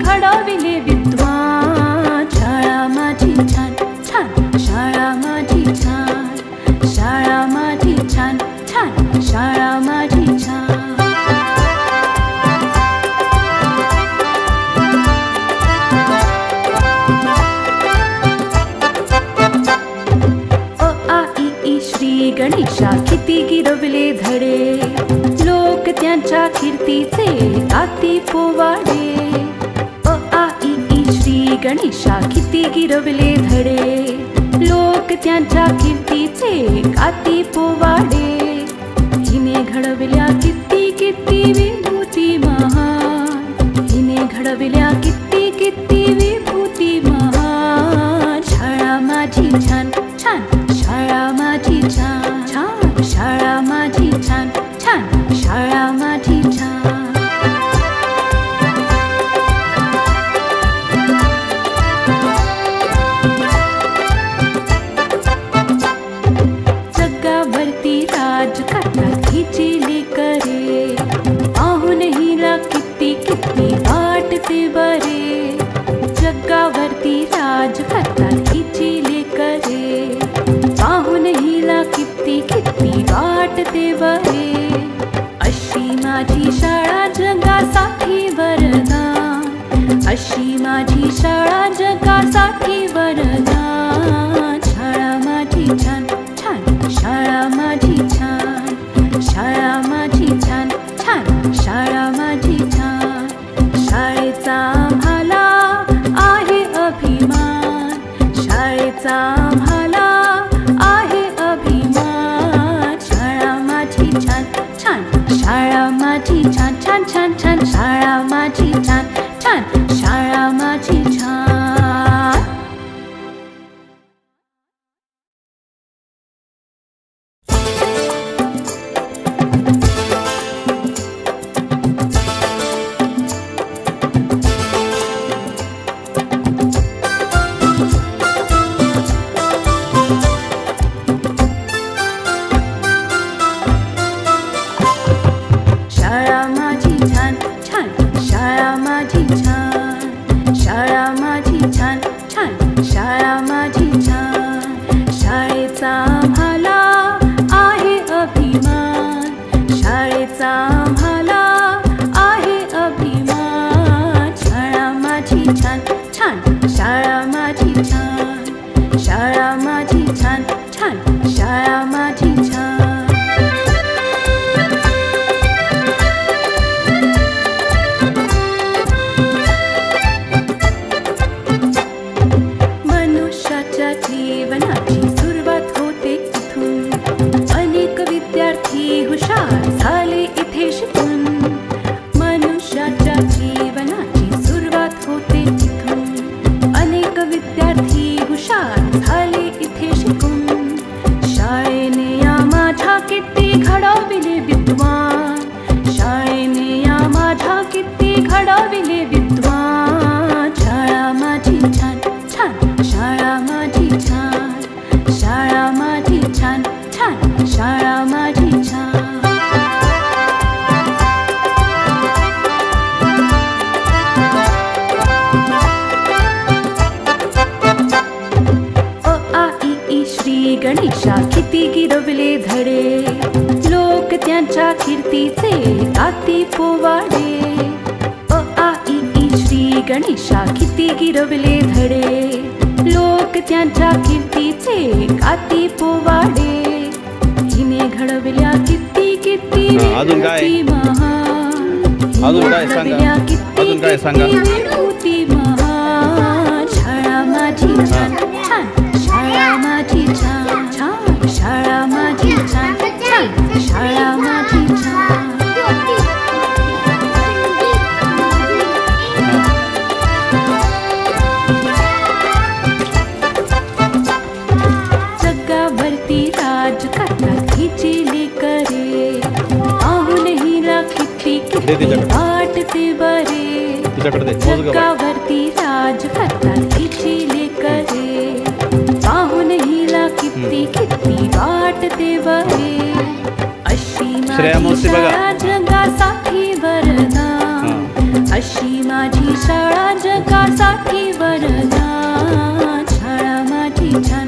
घडविले विद्वान. शाळा माझी छान छान, शाळा माझी छान, शाळा माझी छान छान, शाळा माझी छान. श्री गणेशा किती गिरवले धडे, लोक त्यांच्या कीर्तीचे गाती पोवाडे. अ आ इ ई श्री गणेशा किती गिरवले धडे, लोक त्यांच्या कीर्तीचे गाती पोवाडे. हिने घडविल्या किती किती विभूती महान, हिने घडविल्या किती किती विभूती महान. शाळा माझी छान छान, शाळा माझी छान छान, शाळा माझी छान छान, शाळा माझी छान. जगावरती राज करतात हिची लेकरे, पाहून हिला किती किती वाटते बरे. जगावरती राज करतात हिची लेकरे, पाहून हिला किती किती वाटते बरे. अशी माझी शाळा जगासाठी वरदान, अशी माझी शाळा जगासाठी वरदान. शाळा माझी छान छान, शाळा माझी छान, शाळा माझी छान छान, शाळा माझी छान. शाळेचा आम्हाला आहे अभिमान, शाळेचा आम्हाला आहे अभिमान. शाळा माझी छान छान, शाळा माझी छान छान छान छान, शाळा माझी छान छान, शाळा माझी छान. शाळा माझी छान छान, शाळा माझी छान, शाळा माझी छान छान, शाळा माझी छान. शाळेचा आम्हाला आहे अभिमान, शाळेचा आम्हाला आहे अभिमान. शाळा माझी छान छान, शाळा माझी छान, शाळा माझी छान छान, शाळा माझी छान. जीवनाची सुरुवात होते इथून, अनेक विद्यार्थी हुशार झाले इथे शिकून. मनुष्याच्या जीवनाची सुरुवात होते इथून, अनेक विद्यार्थी हुशार झाले इथे शिकून. शाळेने या माझ्या किती घडविले विद्वान, शाळेने या माझ्या किती घडविले विद्वान. शाळा माझी छान छान, शाळा माझी छान, शाळा माझी छान छान, शाळा माझी छान. अ आ इ ई श्री गणेशा किती गिरवले धडे, लोक त्यांच्या कीर्तीचे गाती पोवाडे. अ आ इ ई श्री गणेशा किती गिरवले धडे, लोक त्यांच्या कीर्तीचे गाती पोवाडे. हिने घडविल्या किती किती विभूती महान, हिने घडविल्या किती किती विभूती महान. शाळा माझी छान छान, शाळा माझी छान छान, शाळा माझी छान छान, शाळा माझी छान. जगावरती राज करतात हिची लेकरे, पाहून हिला किती किती वाटते बरे. जगावरती राज करतात हिची लेकरे, पाहून हिला किती किती वाटते बरे. अशी माझी शाळा जगासाठी वरदान, अशी माझी शाळा जगासाठी वरदान, शाळा माझी छान